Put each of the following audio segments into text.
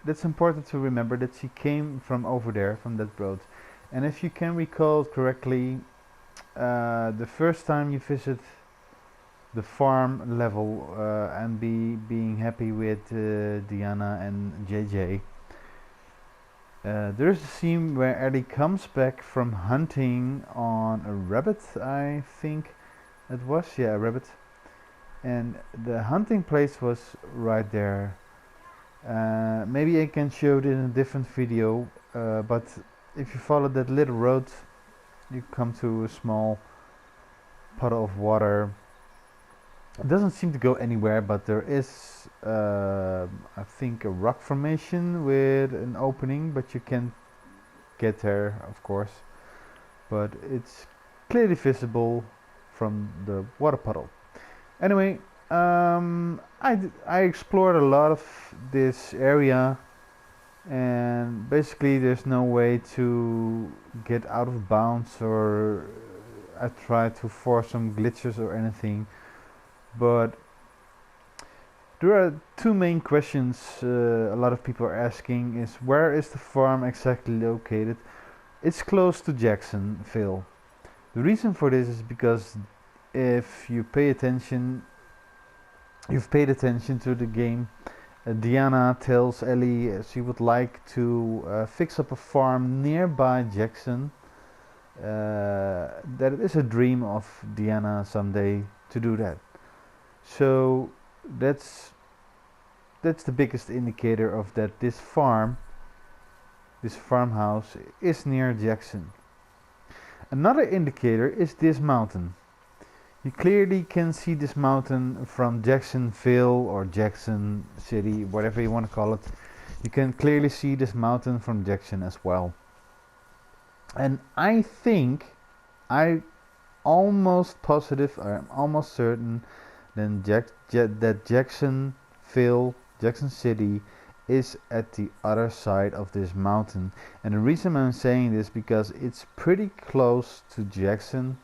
that's important to remember, that she came from over there, from that road. And if you can recall correctly, the first time you visit the farm level and being happy with Diana and JJ, there's a scene where Ellie comes back from hunting on a rabbit, I think it was, yeah, a rabbit. And the hunting place was right there. Maybe I can show it in a different video, but if you follow that little road, you come to a small puddle of water. It doesn't seem to go anywhere, but there is, I think, a rock formation with an opening, but you can get there, of course. But it's clearly visible from the water puddle. Anyway, I explored a lot of this area, and basically there's no way to get out of bounds, or I tried to force some glitches or anything. But there are two main questions a lot of people are asking is, where is the farm exactly located? It's close to Jacksonville. The reason for this is because if you pay attention, you've paid attention to the game, Diana tells Ellie she would like to fix up a farm nearby Jackson. That it is a dream of Diana someday to do that. So that's the biggest indicator of that this farmhouse is near Jackson. Another indicator is this mountain. You clearly can see this mountain from Jacksonville or Jackson City, whatever you want to call it. You can clearly see this mountain from Jackson as well. And I think, I'm almost positive, or I'm almost certain, then that Jacksonville, Jackson City, is at the other side of this mountain. And the reason I'm saying this, because it's pretty close to Jackson.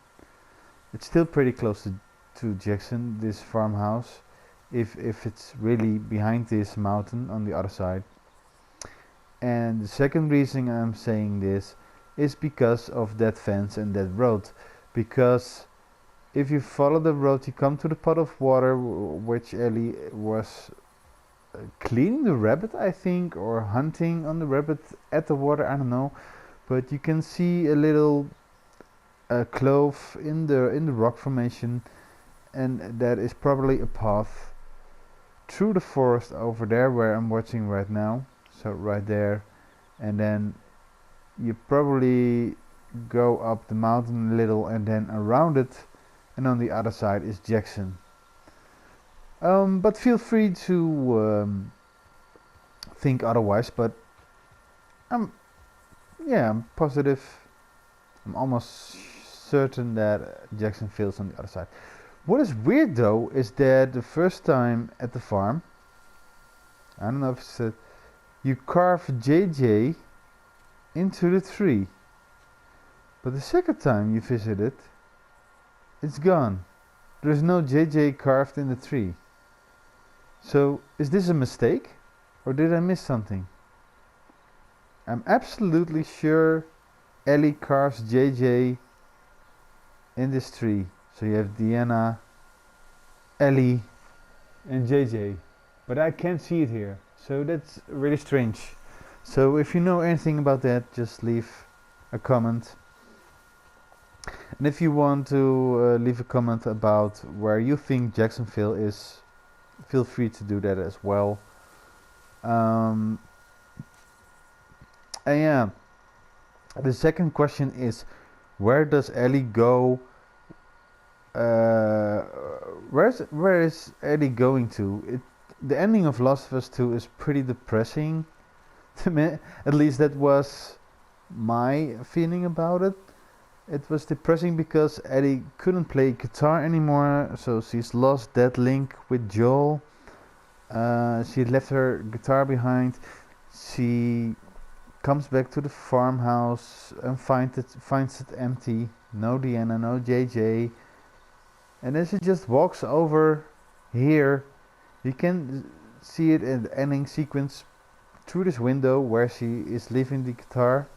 It's still pretty close to Jackson, this farmhouse, if it's really behind this mountain on the other side. And the second reason I'm saying this is because of that fence and that road. Because if you follow the road, you come to the pot of water which Ellie was cleaning the rabbit, I think, or hunting on the rabbit at the water, I don't know. But you can see a little clove in the rock formation, and that is probably a path through the forest over there where I'm watching right now. So right there, and then you probably go up the mountain a little and then around it, and on the other side is Jackson. But feel free to think otherwise, but I'm positive, I'm almost certain that Jacksonville's on the other side. What is weird though is that the first time at the farm, I don't know if it's you carve JJ into the tree, but the second time you visit it, it's gone. There's no JJ carved in the tree. So is this a mistake, or did I miss something? I'm absolutely sure Ellie carves JJ in this tree. So you have Diana, Ellie, and JJ. But I can't see it here. So that's really strange. So if you know anything about that, just leave a comment. And if you want to leave a comment about where you think Jacksonville is, feel free to do that as well. And yeah, the second question is, where does Ellie go? Where is Ellie going to? The ending of Last of Us 2 is pretty depressing to me. At least that was my feeling about it. It was depressing because Ellie couldn't play guitar anymore, so she's lost that link with Joel. She left her guitar behind. She comes back to the farmhouse and finds it empty. No Deanna, no JJ. And then she just walks over here. You can see it in the ending sequence through this window where she is leaving the guitar,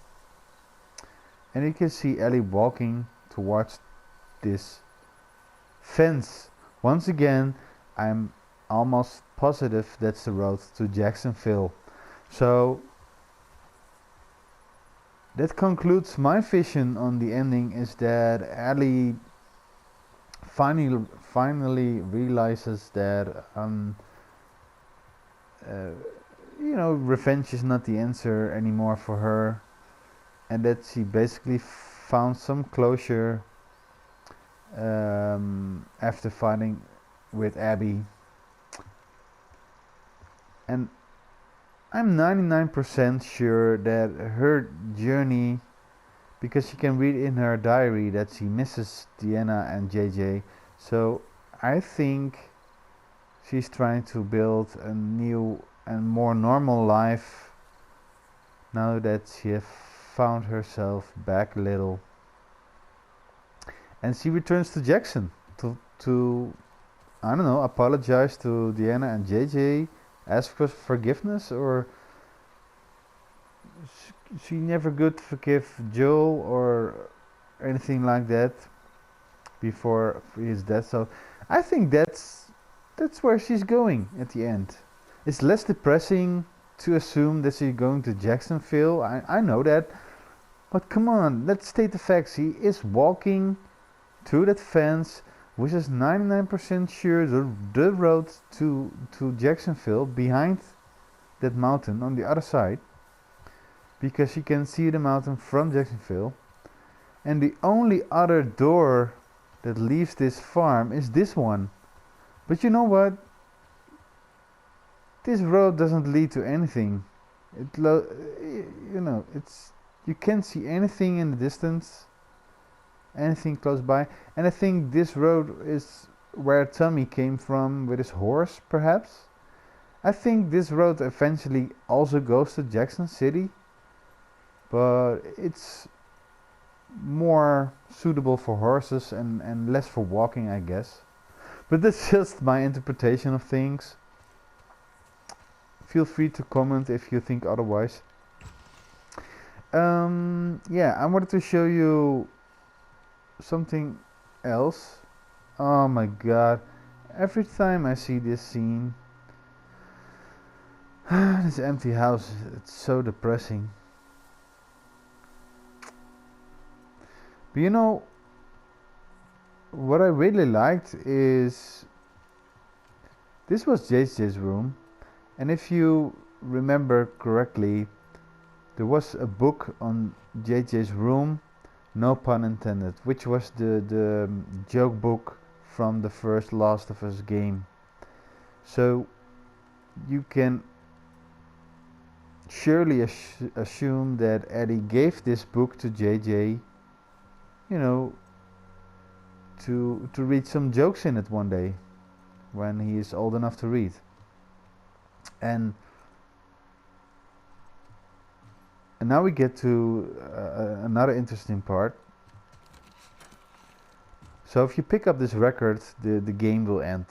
and you can see Ellie walking towards this fence. Once again, I'm almost positive that's the road to Jacksonville. So that concludes my vision on the ending, is that Ellie finally realizes that revenge is not the answer anymore for her, and that she basically found some closure after fighting with Abby. And I'm 99% sure that her journey, because she can read in her diary that she misses Deanna and JJ, so I think she's trying to build a new and more normal life now that she has found herself back a little. And she returns to Jackson to I don't know, apologize to Deanna and JJ, ask for forgiveness, or she never could forgive Joel or anything like that before his death. So I think that's where she's going at the end. It's less depressing to assume that she's going to Jacksonville. I know that, but come on, let's state the facts. He is walking through that fence, which is 99% sure the road to Jacksonville, behind that mountain on the other side, because you can see the mountain from Jacksonville. And the only other door that leaves this farm is this one. But you know what? This road doesn't lead to anything. It's, you can't see anything in the distance, anything close by. And I think this road is where Tommy came from with his horse, perhaps. I think this road eventually also goes to Jackson City, but it's more suitable for horses and less for walking, I guess. But that's just my interpretation of things. Feel free to comment if you think otherwise. Yeah, I wanted to show you something else. Oh my god, every time I see this scene, this empty house, it's so depressing. But you know, what I really liked is, this was JJ's room, and if you remember correctly, there was a book on JJ's room, no pun intended, which was the joke book from the first Last of Us game. So you can surely assume that Eddie gave this book to JJ, to read some jokes in it one day when he is old enough to read. And now we get to another interesting part. So if you pick up this record, the game will end.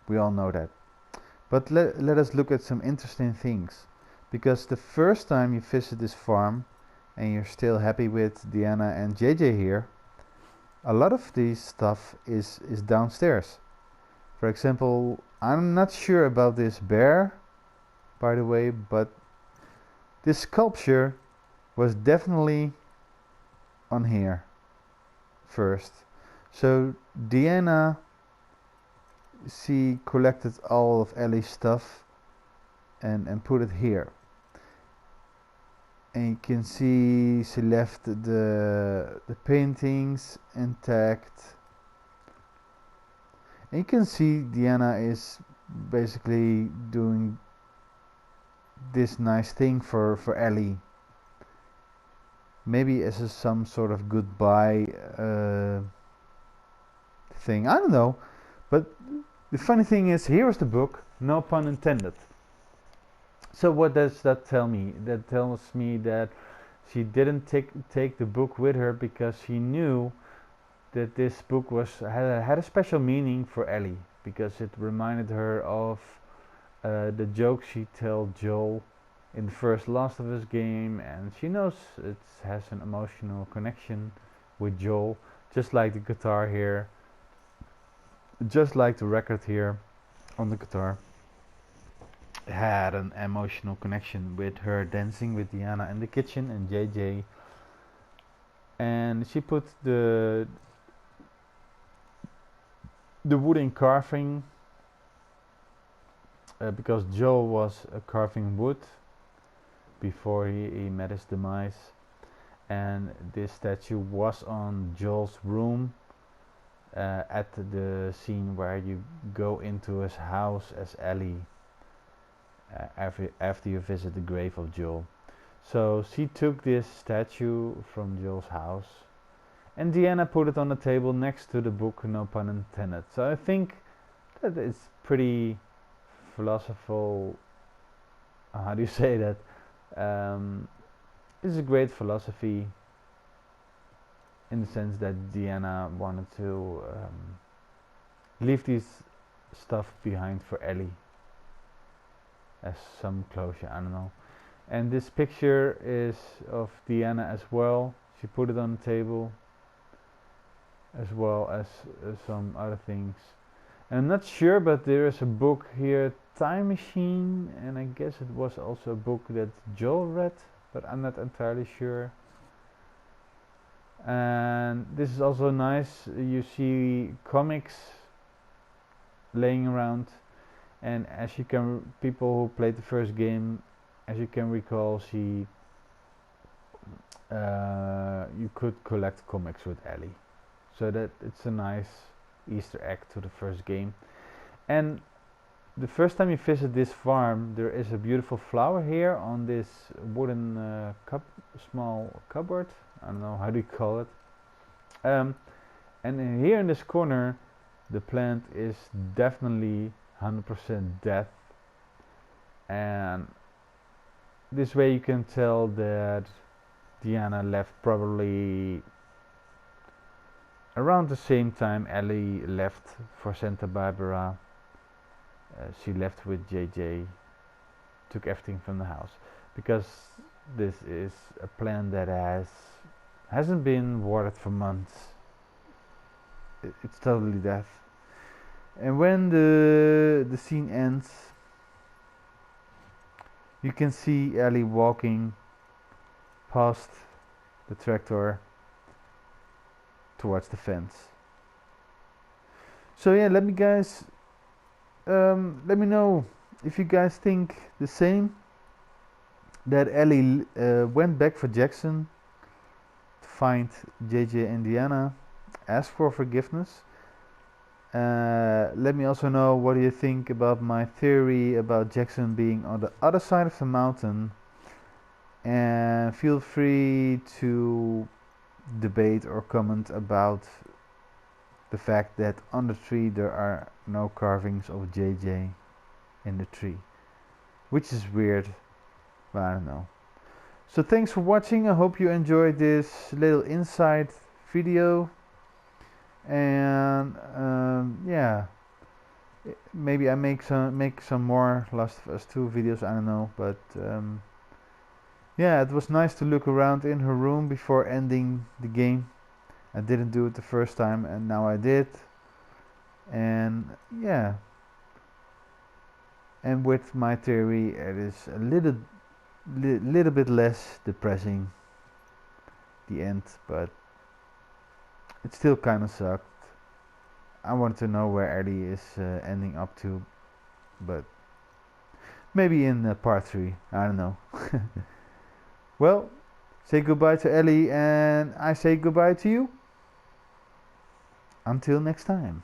We all know that. But let us look at some interesting things. Because the first time you visit this farm and you're still happy with Deanna and JJ here, a lot of this stuff is downstairs. For example, I'm not sure about this bear, by the way, but this sculpture was definitely on here first. So Deanna, she collected all of Ellie's stuff and put it here. And you can see she left the paintings intact. And you can see Deanna is basically doing this nice thing for Ellie. Maybe as some sort of goodbye thing. I don't know. But the funny thing is, here is the book, no pun intended. So what does that tell me? That tells me that she didn't take the book with her because she knew that this book had a special meaning for Ellie, because it reminded her of the joke she told Joel in the first Last of Us game, and she knows it has an emotional connection with Joel, just like the guitar here, just like the record here on the guitar had an emotional connection with her dancing with Diana in the kitchen and JJ. And she put the wooden carving because Joel was carving wood before he met his demise, and this statue was on Joel's room at the scene where you go into his house as Ellie after you visit the grave of Joel. So she took this statue from Joel's house, and Deanna put it on the table next to the book, no pun intended. So I think that it's pretty philosophical. How do you say that? It's a great philosophy in the sense that Deanna wanted to leave this stuff behind for Ellie as some closure, I don't know. And this picture is of Deanna as well. She put it on the table as well as some other things. And I'm not sure, but there is a book here, Time Machine, and I guess it was also a book that Joel read, but I'm not entirely sure. And this is also nice. You see comics laying around, and as you can, people who played the first game, as you can recall, you could collect comics with Ellie, so that it's a nice Easter egg to the first game. And the first time you visit this farm, there is a beautiful flower here on this wooden small cupboard. I don't know how do you call it. And here in this corner, the plant is definitely 100% dead. And this way you can tell that Diana left probably around the same time Ellie left for Santa Barbara. She left with JJ, took everything from the house, because this is a plant that hasn't been watered for months. It's totally dead. And when the scene ends, you can see Ellie walking past the tractor towards the fence. So yeah, let me know if you guys think the same, that Ellie went back for Jackson to find JJ and Diana, ask for forgiveness. Let me also know what do you think about my theory about Jackson being on the other side of the mountain, and feel free to debate or comment about the fact that on the tree there are no carvings of JJ in the tree, which is weird, but I don't know. So thanks for watching. I hope you enjoyed this little insight video, and yeah, maybe I make some more Last of Us 2 videos, I don't know, but yeah, it was nice to look around in her room before ending the game. I didn't do it the first time, and now I did. And yeah, and with my theory, it is a little bit less depressing, the end, but it still kind of sucked. I want to know where Ellie is ending up to, but maybe in part 3, I don't know. Well, say goodbye to Ellie, and I say goodbye to you. Until next time.